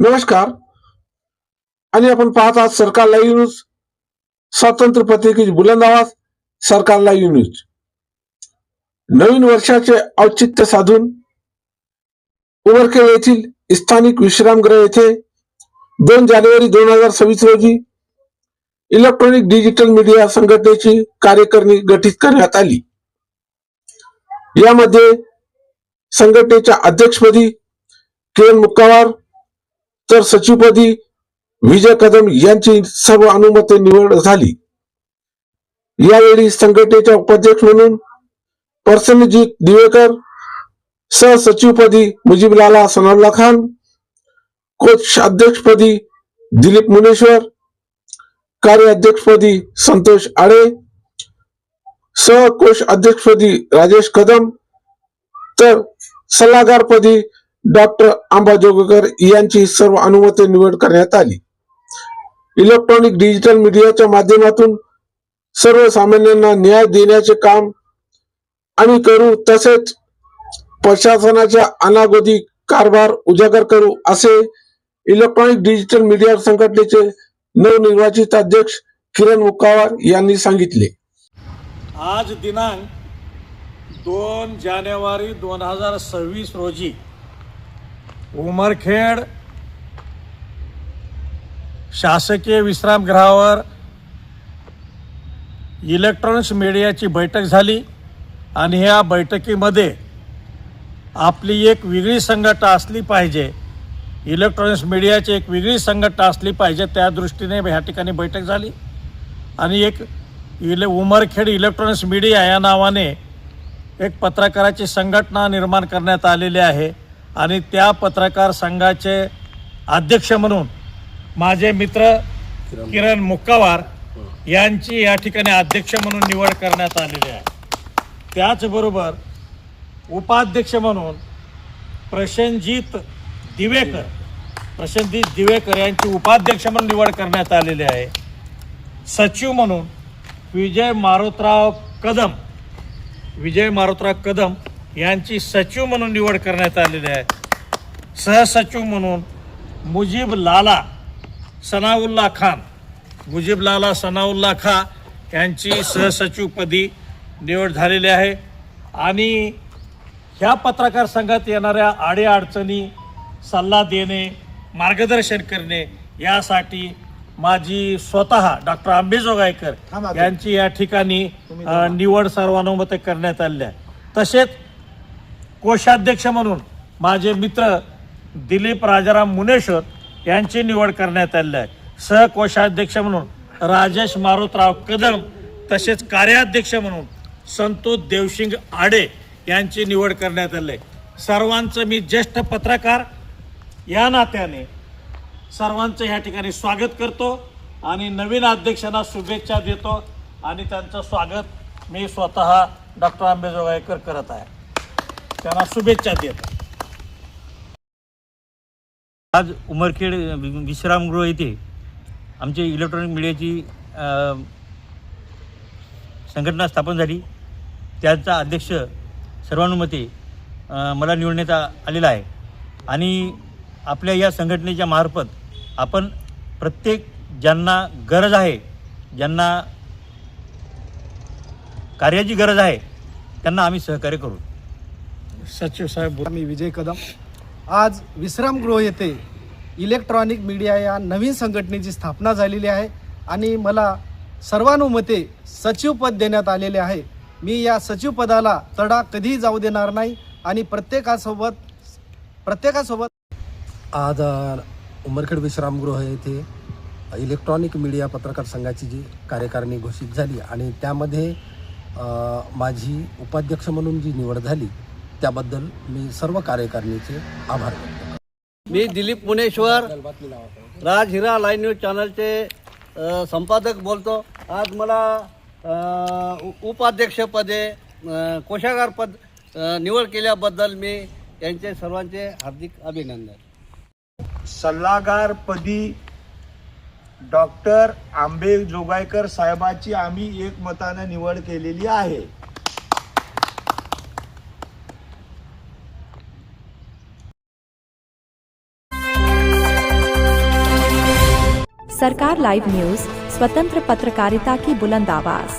नमस्कार आणि आपण पाहत आहात सरकार लाईव्ह न्यूज, स्वतंत्र पत्रिकेची बुलंद आवाज. सरकार लाईव्ह न्यूज. नवीन वर्षाचे औचित्य साधून उमरखेड येथील स्थानिक विश्रामगृह येथे 2 जानेवारी 2026 रोजी इलेक्ट्रॉनिक डिजिटल मीडिया संघटनेची कार्यकारिणी गठीत करण्यात आली. यामध्ये संघटनेच्या अध्यक्षपदी किरण मुक्कावार तर सचिवपदी विजय कदम यांची सर्व अनुमते निवड झाली. यावेळी संघटनेच्या उपाध्यक्ष म्हणून प्रसन्नजीत दिवेकर, सहसचिवपदी मुजीबलाला सनाउल्ला खान, कोषाध्यक्षपदी दिलीप मुनेश्वर, कार्याध्यक्षपदी संतोष आळे, सहकोषाध्यक्षपदी राजेश कदम तर सल्लागारपदी डॉक्टर आंबा जोगेकर यांची सर्व अनुमते निवड करण्यात आली. इलेक्ट्रॉनिक डिजिटल मीडियाच्या माध्यमातून सर्वसामान्यांना न्याय देण्याचे काम आम्ही करू, तसेच प्रशासनाच्या अनागोदी कारभार उजागर करू, असे इलेक्ट्रॉनिक डिजिटल मीडिया संघटनेचे नवनिर्वाचित अध्यक्ष किरण मुक्कावार यांनी सांगितले. आज दिनांक 2 जानेवारी 2026 रोजी उमरखेड शासकीय विश्रामगृहावर इलेक्ट्रॉनिक्स मीडियाची बैठक झाली आणि ह्या बैठकीमध्ये आपली एक वेगळी संघटना असली पाहिजे, इलेक्ट्रॉनिक्स मीडियाची एक वेगळी संघटना असली पाहिजे, त्या दृष्टीने ह्या ठिकाणी बैठक झाली. आणि एक उमरखेड इलेक्ट्रॉनिक्स मीडिया या नावाने एक पत्रकाराची संघटना निर्माण करण्यात आलेली आहे आणि त्या पत्रकार संघाचे अध्यक्ष म्हणून माझे मित्र किरण मुक्कावार यांची या ठिकाणी अध्यक्ष म्हणून निवड करण्यात आलेली आहे. त्याचबरोबर उपाध्यक्ष म्हणून प्रसन्नजीत दिवेकर यांची उपाध्यक्ष म्हणून निवड करण्यात आलेली आहे. सचिव म्हणून विजय मारुतराव कदम यांची सचिव म्हणून निवड करण्यात आलेली आहे. सहसचिव म्हणून मुजीबलाला सनाउल्ला खान यांची सहसचिवपदी निवड झालेली आहे. आणि ह्या पत्रकार संघात येणाऱ्या अडीअडचणी सल्ला देणे, मार्गदर्शन करणे यासाठी माझी स्वतः डॉक्टर आंबे जोगाईकर यांची या ठिकाणी निवड सर्वानुमते करण्यात आली आहे. तसेच कोषाध्यक्ष म्हणून माझे मित्र दिलीप राजाराम मुनेश्वर यांची निवड करण्यात आली आहे. सहकोषाध्यक्ष म्हणून राजेश मारुतराव कदम तसेच कार्याध्यक्ष म्हणून संतोष देवसिंग आडे यांची निवड करण्यात आली आहे. सर्वांचं मी ज्येष्ठ पत्रकार या नात्याने सर्वांचं या ठिकाणी स्वागत करतो आणि नवीन अध्यक्षांना शुभेच्छा देतो आणि त्यांचं स्वागत मी स्वतः डॉक्टर आंबे जोगाईकर करत आहे, त्यांना शुभेच्छा देतो. आज उमरखेड विश्रामगृह येथे आमची इलेक्ट्रॉनिक मीडियाची संघटना स्थापन झाली. त्याचा अध्यक्ष सर्वानुमते मला निवडण्यात आलेला आहे आणि आपल्या या संघटनेच्या मार्फत आपण प्रत्येक ज्यांना गरज आहे, ज्यांना कार्याची गरज आहे, त्यांना आम्ही सहकार्य करू. सचिव साहेब. मी विजय कदम. आज विश्रामगृह येथे इलेक्ट्रॉनिक मीडिया या नवीन संघटनेची स्थापना झालेली आहे आणि मला सर्वानुमते सचिवपद देण्यात आलेले आहे. मी या सचिवपदाला तडा कधीही जाऊ देणार नाही आणि प्रत्येकासोबत आज उमरखेड विश्रामगृह येथे इलेक्ट्रॉनिक मीडिया पत्रकार संघाची जी कार्यकारिणी घोषित झाली आणि त्यामध्ये माझी उपाध्यक्ष म्हणून जी निवड झाली त्याबद्दल मी सर्व कार्यकारिणीचे आभार व्यक्त करतो. मी दिलीप मुनेश्वर, राज हिरा लाईव्ह न्यूज चॅनलचे संपादक बोलतो. आज मला उपाध्यक्षपदे कोषागारपद निवड केल्याबद्दल मी यांचे सर्वांचे हार्दिक अभिनंदन. सल्लागारपदी डॉक्टर आंबे जोगाईकर साहेबाची आम्ही एकमताने निवड केलेली आहे. सरकार लाइव न्यूज, स्वतंत्र पत्रकारिता की बुलंद आवाज।